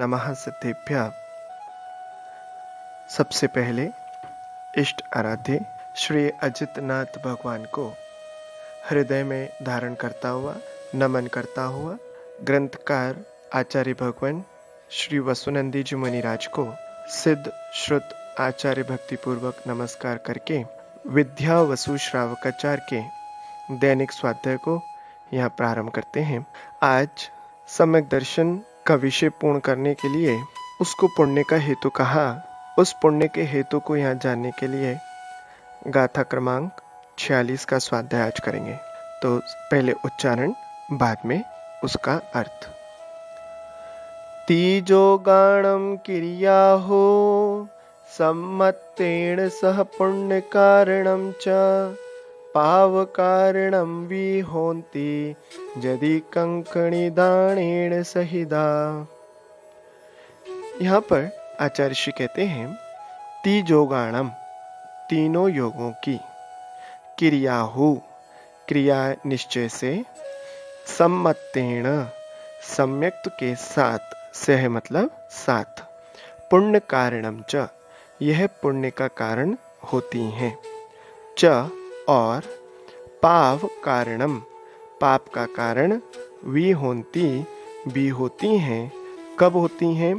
नमः सिद्धेभ्यः। सबसे पहले इष्ट आराध्य श्री अजितनाथ भगवान को हृदय में धारण करता हुआ, नमन करता हुआ, ग्रंथकार आचार्य भगवान श्री वसुनंदी जी मुनिराज को सिद्ध श्रुत आचार्य भक्ति पूर्वक नमस्कार करके विद्या वसु श्रावकाचार्य के दैनिक स्वाध्याय को यहाँ प्रारंभ करते हैं। आज सम्यक दर्शन का विषय पूर्ण करने के लिए उसको पुण्य का हेतु कहा। उस पुण्य के हेतु को यहाँ जानने के लिए गाथा क्रमांक 46 का स्वाध्याय आज करेंगे। तो पहले उच्चारण, बाद में उसका अर्थ। तीजो गाणम क्रिया हो सम्मत्तेन सह पुण्य कारणम च पाव कारणम विहोन्ति यदि कंकणी दानेण सहिदा। यहाँ पर आचार्य श्री कहते हैं तीजोगाणम, तीनों योगों की, क्रिया हो, क्रिया निश्चय से, सम्मत्तेन सम्यक्त के साथ, सह मतलब साथ, पुण्य कारणम च यह पुण्य का कारण होती हैं, च और पाव कारणम पाप का कारण, विहोन्ति भी होती हैं। कब होती हैं?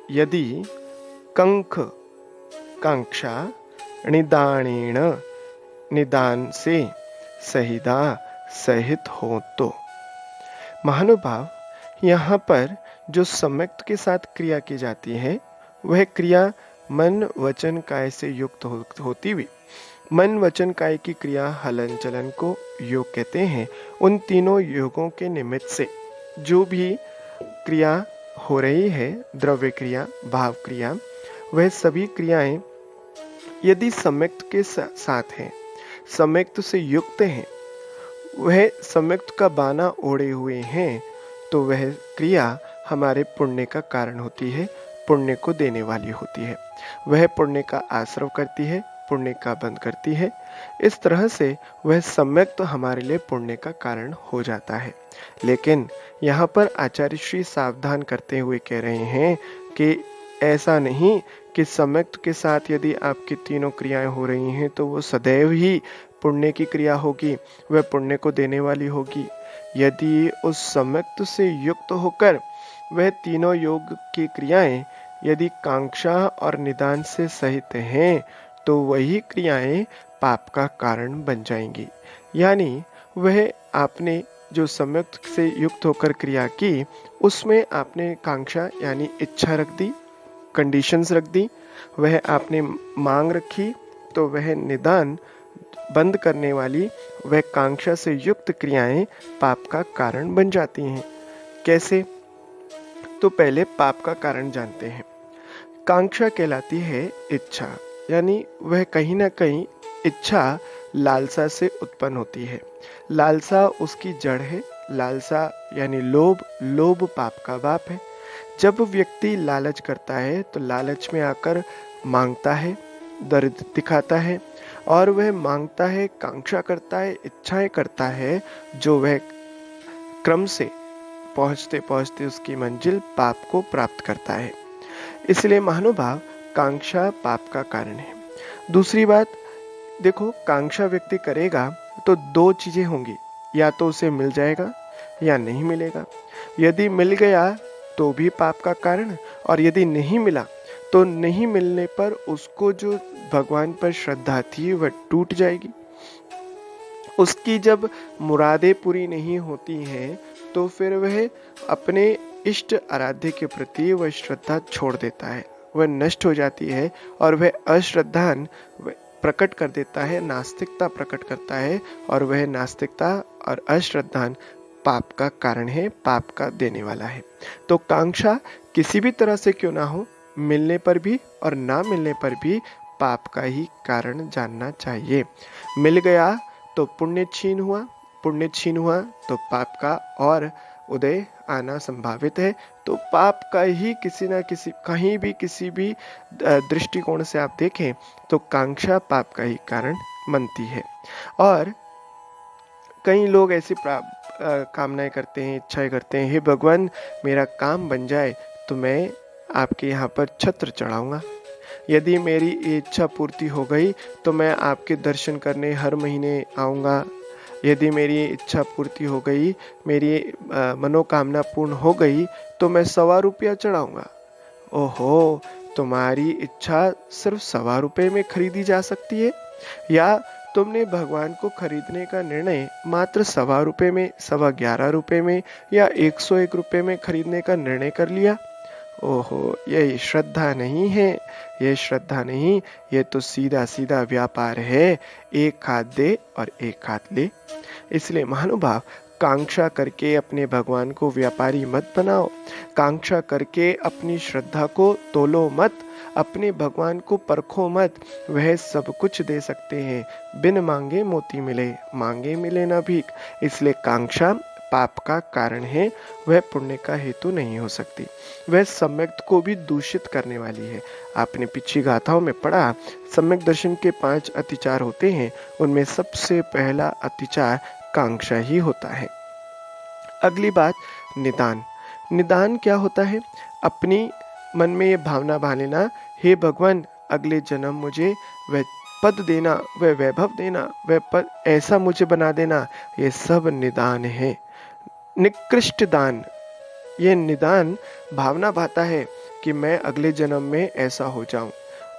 यदि कंख कांक्षा निदानेण निदान से सहिदा सहित हो तो। महानुभाव, यहाँ पर जो सम्यक्त के साथ क्रिया की जाती है वह क्रिया मन वचन काय से युक्त होती हुई, मन वचन काय की क्रिया हलन चलन को योग कहते हैं। उन तीनों योगों के निमित्त से जो भी क्रिया हो रही है, द्रव्य क्रिया, भाव क्रिया, वह सभी क्रियाएं यदि सम्यक्त के साथ हैं, सम्यक्त से युक्त हैं, वह सम्यक्त का बाना ओढ़े हुए हैं, तो वह क्रिया हमारे पुण्य का कारण होती है, पुण्य को देने वाली होती है। वह पुण्य का आश्रव करती है, पुण्य का बंध करती है। इस तरह से वह सम्यक तो हमारे लिए पुण्य का कारण हो जाता है। लेकिन यहाँ पर आचार्य श्री सावधान करते हुए कह रहे हैं कि ऐसा नहीं कि सम्यक के साथ यदि आपकी तीनों क्रियाएं हो रही हैं तो वो सदैव ही पुण्य की क्रिया होगी, वह पुण्य को देने वाली होगी। यदि उस सम्यक से युक्त होकर वह तीनों योग की क्रियाएं यदि कांक्षा और निदान से सहित हैं तो वही क्रियाएं पाप का कारण बन जाएंगी। यानी वह आपने जो सम्यक से युक्त होकर क्रिया की, उसमें आपने कांक्षा यानी इच्छा रख दी, कंडीशंस रख दी, वह आपने मांग रखी, तो वह निदान बंद करने वाली वह कांक्षा से युक्त क्रियाएं पाप का कारण बन जाती हैं। कैसे? तो पहले पाप का कारण जानते हैं। कांक्षा कहलाती है इच्छा, यानी वह कहीं ना कहीं इच्छा लालसा से उत्पन्न होती है। लालसा उसकी जड़ है। लालसा यानी लोभ, लोभ पाप का बाप है। जब व्यक्ति लालच करता है तो लालच में आकर मांगता है, दर्द दिखाता है, और वह मांगता है, कांक्षा करता है, इच्छाएं करता है, जो वह क्रम से पहुंचते पहुंचते उसकी मंजिल पाप को प्राप्त करता है। इसलिए महानुभाव, कांक्षा पाप का कारण है। दूसरी बात देखो, कांक्षा व्यक्ति करेगा तो दो चीजें होंगी, या तो उसे मिल जाएगा या नहीं मिलेगा। यदि मिल गया तो भी पाप का कारण, और यदि नहीं मिला तो नहीं मिलने पर उसको जो भगवान पर श्रद्धा थी वह टूट जाएगी। उसकी जब मुरादें पूरी नहीं होती हैं तो फिर वह अपने इष्ट आराध्य के प्रति वह श्रद्धा छोड़ देता है, वह नष्ट हो जाती है, और वह अश्रद्धान प्रकट कर देता है, नास्तिकता प्रकट करता है, और वह नास्तिकता और अश्रद्धान पाप का कारण है, पाप का देने वाला है। तो कांक्षा किसी भी तरह से क्यों ना हो, मिलने पर भी और ना मिलने पर भी पाप का ही कारण जानना चाहिए। मिल गया तो पुण्य छीन हुआ, पुण्य छीन हुआ तो पाप का और उदय आना संभावित है। तो पाप का ही किसी ना किसी, कहीं भी किसी भी दृष्टिकोण से आप देखें तो कांक्षा पाप का ही कारण बनती है। और कई लोग ऐसी कामनाएं करते हैं, इच्छाएं करते हैं, हे भगवान मेरा काम बन जाए तो मैं आपके यहाँ पर छत्र चढ़ाऊंगा। यदि मेरी इच्छा पूर्ति हो गई तो मैं आपके दर्शन करने हर महीने आऊँगा। यदि मेरी इच्छा पूर्ति हो गई, मेरी मनोकामना पूर्ण हो गई तो मैं 1.25 रुपया चढ़ाऊंगा। ओहो, तुम्हारी इच्छा सिर्फ 1.25 रुपये में खरीदी जा सकती है, या तुमने भगवान को खरीदने का निर्णय मात्र 1.25 रुपये में, 11.25 रुपये में या 101 रुपये में खरीदने का निर्णय कर लिया। ओहो, ये श्रद्धा नहीं है, ये श्रद्धा नहीं, ये तो सीधा सीधा व्यापार है, एक हाथ दे और एक हाथ ले। इसलिए महानुभाव, कांक्षा करके अपने भगवान को व्यापारी मत बनाओ, कांक्षा करके अपनी श्रद्धा को तोलो मत, अपने भगवान को परखो मत। वह सब कुछ दे सकते हैं, बिन मांगे मोती मिले, मांगे मिले ना भीख। इसलिए कांक्षा पाप का कारण है, वह पुण्य का हेतु नहीं हो सकती, वह सम्यक को भी दूषित करने वाली है। आपने पिछली गाथाओं में पढ़ा, सम्यक दर्शन के 5 अतिचार होते हैं, उनमें सबसे पहला अतिचार कांक्षा ही होता है। अगली बात, निदान। निदान क्या होता है? अपनी मन में ये भावना बना लेना, हे भगवान अगले जन्म मुझे वह पद देना, वह वैभव देना, वह पद ऐसा मुझे बना देना। ये सब निदान है, निकृष्ट दान। ये निदान भावना भाता है कि मैं अगले जन्म में ऐसा हो जाऊं।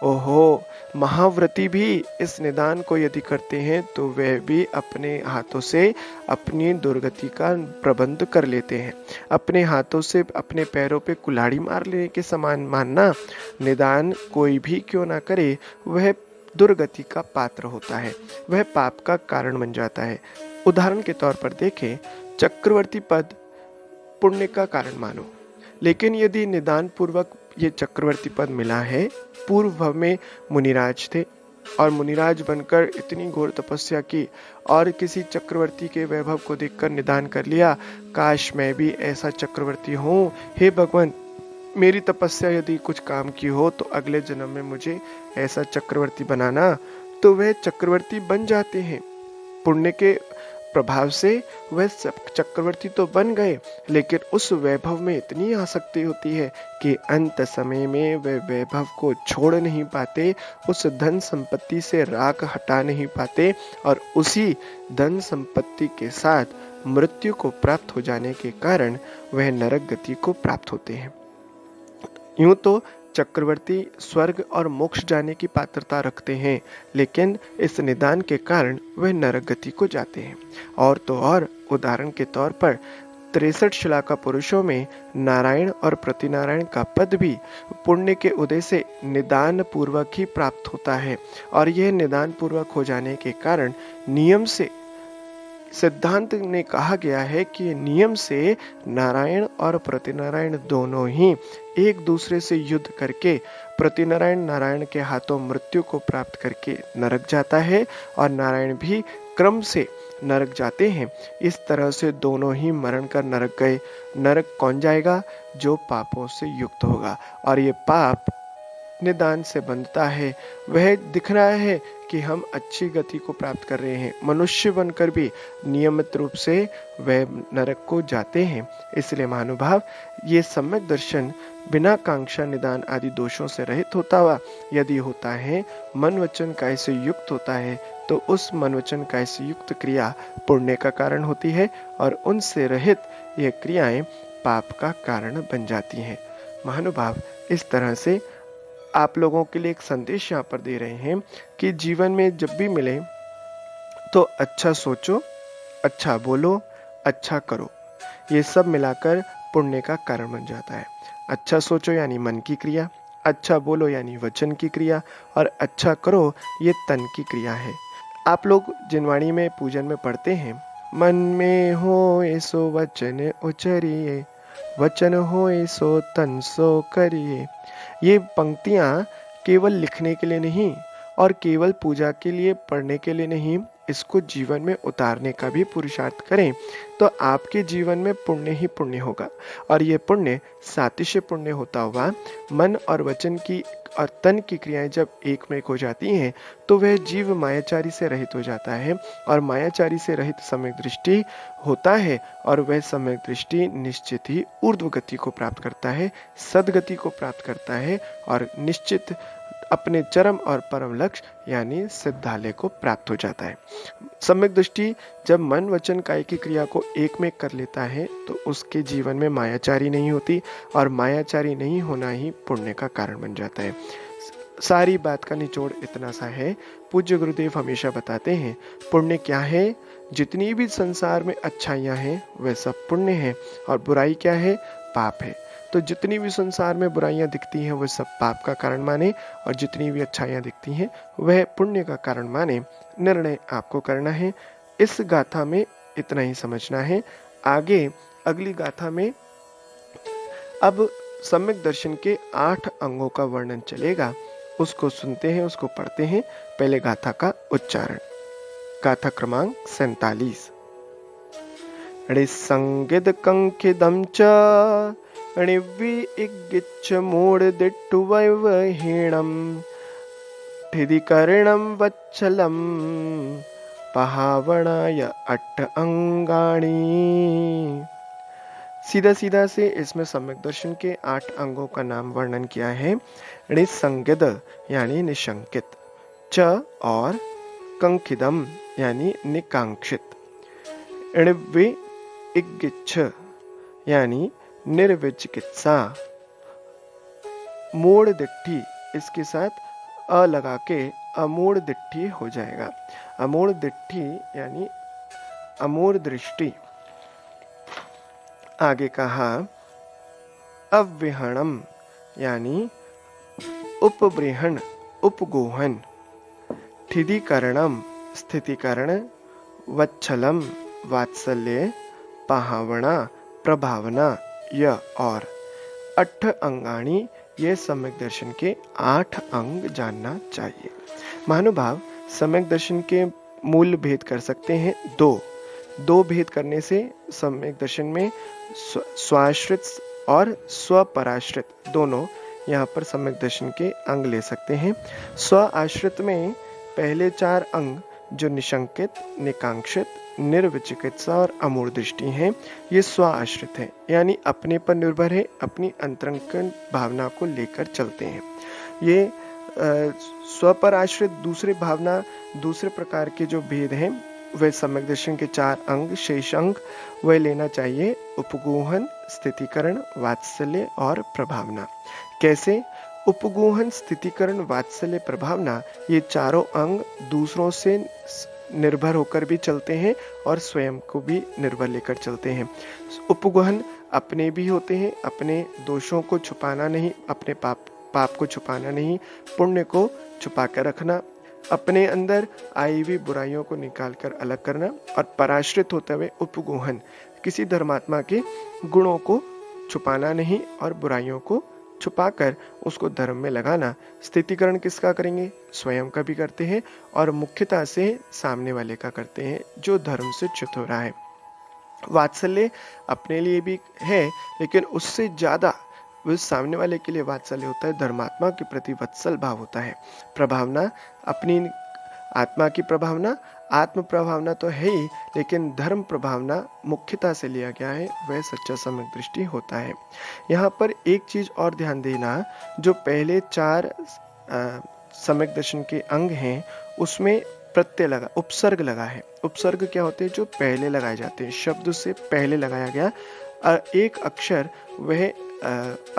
ओहो, महाव्रती भी इस निदान को यदि करते हैं तो वह भी अपने हाथों से अपनी दुर्गति का प्रबंध कर लेते हैं। अपने हाथों से अपने पैरों पे कुल्हाड़ी मार लेने के समान मानना। निदान कोई भी क्यों ना करे, वह दुर्गति का पात्र होता है, वह पाप का कारण बन जाता है। उदाहरण के तौर पर देखें, चक्रवर्ती पद पुण्य का कारण मानो, लेकिन यदि निदान पूर्वक ये चक्रवर्ती पद मिला है, पूर्व भव में मुनिराज थे और मुनिराज बनकर इतनी घोर तपस्या की और किसी चक्रवर्ती के वैभव को देखकर निदान कर लिया, काश मैं भी ऐसा चक्रवर्ती हूँ, हे भगवान मेरी तपस्या यदि कुछ काम की हो तो अगले जन्म में मुझे ऐसा चक्रवर्ती बनाना। तो वह चक्रवर्ती बन जाते हैं, पुण्य के प्रभाव से वह चक्रवर्ती तो बन गए, लेकिन उस वैभव में इतनी आसक्ति होती है कि अंत समय में वह वैभव को छोड़ नहीं पाते, उस धन संपत्ति से राख हटा नहीं पाते और उसी धन संपत्ति के साथ मृत्यु को प्राप्त हो जाने के कारण वह नरक गति को प्राप्त होते हैं। यूं तो चक्रवर्ती स्वर्ग और मोक्ष जाने की पात्रता रखते हैं, लेकिन इस निदान के कारण वह नरक गति को जाते हैं। और तो और उदाहरण के तौर पर 63 शिलाका पुरुषों में नारायण और प्रतिनारायण का पद भी पुण्य के उदय से निदान पूर्वक ही प्राप्त होता है, और यह निदान पूर्वक हो जाने के कारण नियम से सिद्धांत ने कहा गया है कि नियम से नारायण और प्रतिनारायण दोनों ही एक दूसरे से युद्ध करके प्रतिनारायण नारायण के हाथों मृत्यु को प्राप्त करके नरक जाता है और नारायण भी क्रम से नरक जाते हैं। इस तरह से दोनों ही मरण कर नरक गए। नरक कौन जाएगा? जो पापों से युक्त होगा, और ये पाप निदान से बंधता है। वह दिख रहा है कि हम अच्छी गति को प्राप्त कर रहे हैं, मनुष्य बनकर भी नियमित रूप से वह नरक को जाते हैं। इसलिए महानुभाव, ये सम्यक दर्शन बिना कांक्षा निदान आदि दोषों से रहित होता हुआ यदि होता है, मन वचन काय से युक्त होता है, तो उस मन वचन काय से युक्त क्रिया पुण्य का कारण होती है और उनसे रहित ये क्रियाएं पाप का कारण बन जाती हैं। महानुभाव, इस तरह से आप लोगों के लिए एक संदेश यहाँ पर दे रहे हैं कि जीवन में जब भी मिले तो अच्छा सोचो, अच्छा बोलो, अच्छा करो। ये सब मिलाकर पुण्य का कारण बन जाता है। अच्छा सोचो यानी मन की क्रिया, अच्छा बोलो यानी वचन की क्रिया, और अच्छा करो ये तन की क्रिया है। आप लोग जिनवाणी में पूजन में पढ़ते हैं, मन में हो ऐसो वचन उचरिए, वचन हो ऐसो तन सो करिए। ये पंक्तियां केवल लिखने के लिए नहीं और केवल पूजा के लिए पढ़ने के लिए नहीं, इसको जीवन में उतारने का भी पुरुषार्थ करें तो आपके जीवन में पुण्य ही पुण्य होगा। और ये पुण्य सातिश्य पुण्य होता हुआ मन और वचन की और तन की क्रियाएं जब एक में एक हो जाती हैं तो वह जीव मायाचारी से रहित हो जाता है, और मायाचारी से रहित सम्यक दृष्टि होता है, और वह सम्यक दृष्टि निश्चित ही ऊर्ध्व गति को प्राप्त करता है, सदगति को प्राप्त करता है, और निश्चित अपने चरम और परम लक्ष्य यानी सिद्धालय को प्राप्त हो जाता है। सम्यक दृष्टि जब मन वचन काय की क्रिया को एक में कर लेता है तो उसके जीवन में मायाचारी नहीं होती, और मायाचारी नहीं होना ही पुण्य का कारण बन जाता है। सारी बात का निचोड़ इतना सा है, पूज्य गुरुदेव हमेशा बताते हैं पुण्य क्या है। जितनी भी संसार में अच्छाइयां हैं वह सब पुण्य है, और बुराई क्या है, पाप है। तो जितनी भी संसार में बुराइयां दिखती हैं वह सब पाप का कारण माने, और जितनी भी अच्छाइयां दिखती हैं वह पुण्य का कारण माने। निर्णय आपको करना है। इस गाथा में इतना ही समझना है। आगे अगली गाथा में अब सम्यक दर्शन के 8 अंगों का वर्णन चलेगा। उसको सुनते हैं, उसको पढ़ते हैं। पहले गाथा का उच्चारण। गाथा क्रमांक 47। ऋसंगिद कंकिदं च णिव्वि इग्गिच्छ मूढदिट्टुवैवहीणं ठिदिकर्णं वत्सलं पहावणाय 8 अंगाणि। सीधा सीधा से इसमें सम्यक दर्शन के 8 अंगों का नाम वर्णन किया है। ऋसंगिद यानी निशंकित, च और कंकिदम यानी निकांक्षित, णिव्वि इग्गिच्छ यानी निर्विचिकित्सा, मूढ़ दिट्ठी इसके साथ अ लगा के अमूढ़ दिट्ठी हो जाएगा। अमूढ़ दिट्ठी यानी अमूढ़ दृष्टि। आगे कहा अव्विहणम यानी उपबृहण उपगोहन, ठिदिकरणम स्थितिकरण, वत्सलम वात्सल्य, पहावणा प्रभावना य और 8 अंगाणी ये सम्यक दर्शन के 8 अंग जानना चाहिए। महानुभाव सम्यक दर्शन के मूल भेद कर सकते हैं दो भेद करने से सम्यक दर्शन में स्वाश्रित और स्वपराश्रित दोनों यहाँ पर सम्यक दर्शन के अंग ले सकते हैं। स्व आश्रित में पहले 4 अंग जो निशंकित, निकांक्षित, निर्विचिकित्सा और अमूढ़ दृष्टि हैं, ये स्व आश्रित है, यानी अपने पर निर्भर है, अपनी अंतरंगन भावना को लेकर चलते हैं। ये स्व पर आश्रित दूसरे प्रकार के जो भेद हैं वह सम्यक दर्शन के 4 अंग शेष अंग वह लेना चाहिए। उपगोहन, स्थितिकरण, वात्सल्य और प्रभावना। कैसे? उपगोहन, स्थितिकरण, वात्सल्य, प्रभावना ये चारों अंग दूसरों से निर्भर होकर भी चलते हैं और स्वयं को भी निर्भर लेकर चलते हैं। उपगोहन अपने भी होते हैं, अपने दोषों को छुपाना नहीं, अपने पाप को छुपाना नहीं, पुण्य को छुपा कर रखना, अपने अंदर आई हुई बुराइयों को निकालकर अलग करना। और पराश्रित होते हुए उपगोहन किसी धर्मात्मा के गुणों को छुपाना नहीं और बुराइयों को छुपाकर उसको धर्म में लगाना। स्थितिकरण किसका करेंगे? स्वयं का भी करते हैं और मुख्यतः से सामने वाले का करते हैं जो धर्म से च्युत हो रहा है। वात्सल्य अपने लिए भी है लेकिन उससे ज्यादा उस सामने वाले के लिए वात्सल्य होता है, धर्मात्मा के प्रति वत्सल भाव होता है। प्रभावना अपनी आत्मा की प्रभावना, आत्म प्रभावना तो है ही लेकिन धर्म प्रभावना मुख्यता से लिया गया है, वह सच्चा सम्यक दृष्टि होता है। यहाँ पर एक चीज और ध्यान देना, जो पहले 4 सम्यक दर्शन के अंग हैं उसमें प्रत्यय लगा, उपसर्ग लगा है। उपसर्ग क्या होते हैं? जो पहले लगाए जाते हैं, शब्द से पहले लगाया गया एक अक्षर वह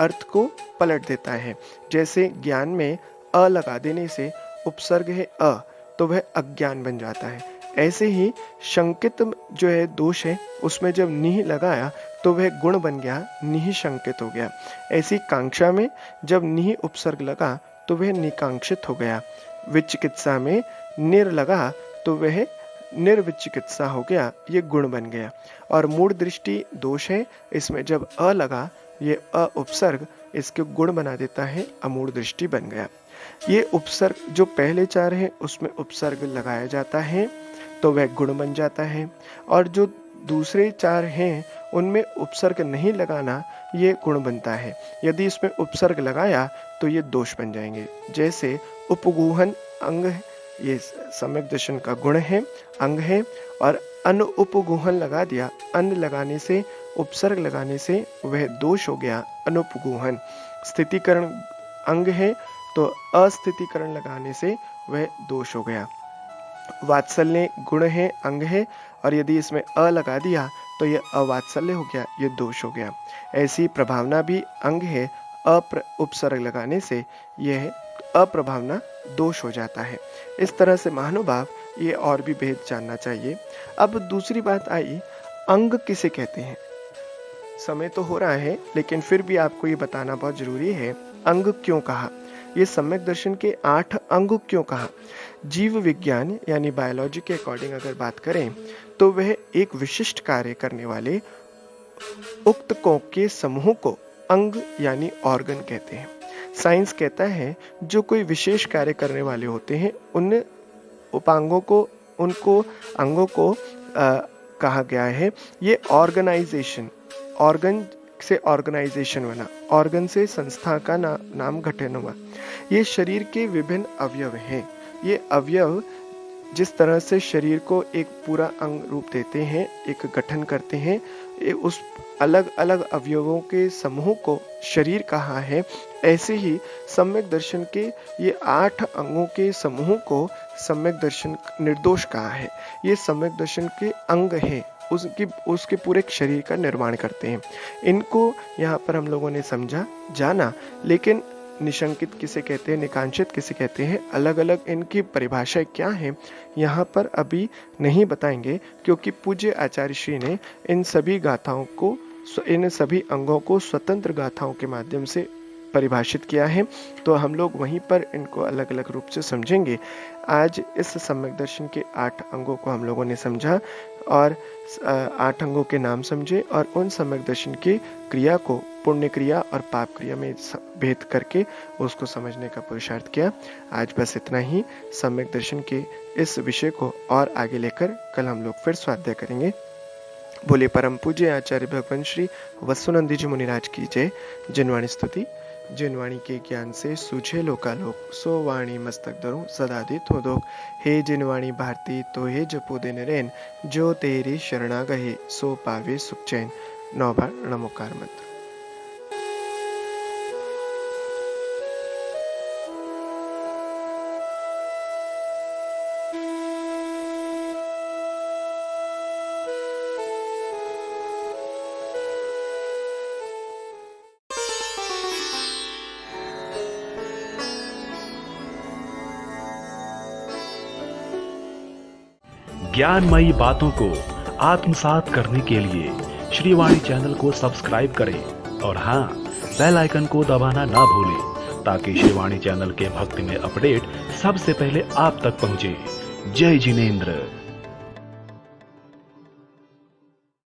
अर्थ को पलट देता है। जैसे ज्ञान में अ लगा देने से उपसर्ग है अ तो वह अज्ञान बन जाता है। ऐसे ही शंकित जो है दोष है उसमें जब निह लगाया तो वह गुण बन गया, निह शंकित हो गया। ऐसी कांक्षा में जब निह उपसर्ग लगा तो वह निकांक्षित हो गया। विचिकित्सा में निर लगा तो वह निर्विचिकित्सा हो गया, ये गुण बन गया। और मूढ़ दृष्टि दोष है, इसमें जब अ लगा ये अ उपसर्ग इसके गुण बना देता है, अमूढ़ दृष्टि बन गया। ये उपसर्ग जो पहले 4 है उसमें उपसर्ग लगाया जाता है तो वह गुण बन जाता है, और जो दूसरे 4 हैं उनमें उपसर्ग नहीं लगाना, ये गुण बनता है। यदि इसमें उपसर्ग लगाया तो ये दोष बन जाएंगे। जैसे उपगूहन अंग, ये सम्यक दर्शन का गुण है, अंग है, और अन उपगूहन लगा दिया, अन लगाने से, उपसर्ग लगाने से वह दोष हो गया, अनुपगूहन। स्थितिकरण अंग है तो अस्थितिकरण लगाने से वह दोष हो गया। वात्सल्य गुण है, अंग है, और यदि इसमें अ लगा दिया तो यह अवात्सल्य हो गया, यह दोष हो गया। ऐसी प्रभावना भी अंग है, उपसर्ग लगाने से यह अप्रभावना दोष हो जाता है। इस तरह से महानुभाव ये और भी भेद जानना चाहिए। अब दूसरी बात आई, अंग किसे कहते हैं। समय तो हो रहा है लेकिन फिर भी आपको ये बताना बहुत जरूरी है, अंग क्यों कहा, ये सम्यक दर्शन के 8 अंग क्यों कहा। जीव विज्ञान यानी बायोलॉजी के अकॉर्डिंग अगर बात करें तो वह एक विशिष्ट कार्य करने वाले उक्तकों के समूह को अंग यानी ऑर्गन कहते हैं। साइंस कहता है जो कोई विशेष कार्य करने वाले होते हैं उन उपांगों को, उनको अंगों को कहा गया है। ये ऑर्गेनाइजेशन, ऑर्गन से ऑर्गेनाइजेशन बना, ऑर्गन से संस्था का नाम गठन हुआ। ये शरीर के विभिन्न अवयव हैं। ये अवयव जिस तरह से शरीर को एक पूरा अंग रूप देते हैं, एक गठन करते हैं, उस अलग अलग अवयवों के समूह को शरीर कहा है। ऐसे ही सम्यक दर्शन के ये 8 अंगों के समूह को सम्यक दर्शन निर्दोष कहा है। ये सम्यक दर्शन के अंग हैं, उसके पूरे शरीर का निर्माण करते हैं। इनको यहाँ पर हम लोगों ने समझा, जाना, लेकिन निशंकित किसे कहते हैं, निकांक्षित किसे कहते हैं, अलग अलग इनकी परिभाषा क्या है, यहाँ पर अभी नहीं बताएंगे, क्योंकि पूज्य आचार्य श्री ने इन सभी गाथाओं को, इन सभी अंगों को स्वतंत्र गाथाओं के माध्यम से परिभाषित किया है। तो हम लोग वहीं पर इनको अलग अलग रूप से समझेंगे। आज इस सम्यक दर्शन के 8 अंगों को हम लोगों ने समझा और 8 अंगों के नाम समझे, और उन सम्यक दर्शन की क्रिया को पुण्य क्रिया और पाप क्रिया में भेद करके उसको समझने का पुरुषार्थ किया। आज बस इतना ही। सम्यक दर्शन के इस विषय को और आगे लेकर कल हम लोग फिर स्वाध्याय करेंगे। बोले परम पूज्य आचार्य भगवान श्री वसुनंदी जी मुनिराज की जय। जिनवाणी स्तुति। जिनवाणी के ज्ञान से सूझे लोकालोक, सो वाणी मस्तक धरूं सदा दित हो दोग। हे जिनवाणी भारती तो हे जपो दिन रैन, जो तेरी शरणा गहे सो पावे सुख चैन। 9 बार नमोकार मंत्र। ज्ञानमयी बातों को आत्मसात करने के लिए श्रीवाणी चैनल को सब्सक्राइब करें और हाँ, बेल आइकन को दबाना ना भूलें, ताकि श्रीवाणी चैनल के भक्तिमय अपडेट सबसे पहले आप तक पहुंचे। जय जिनेंद्र।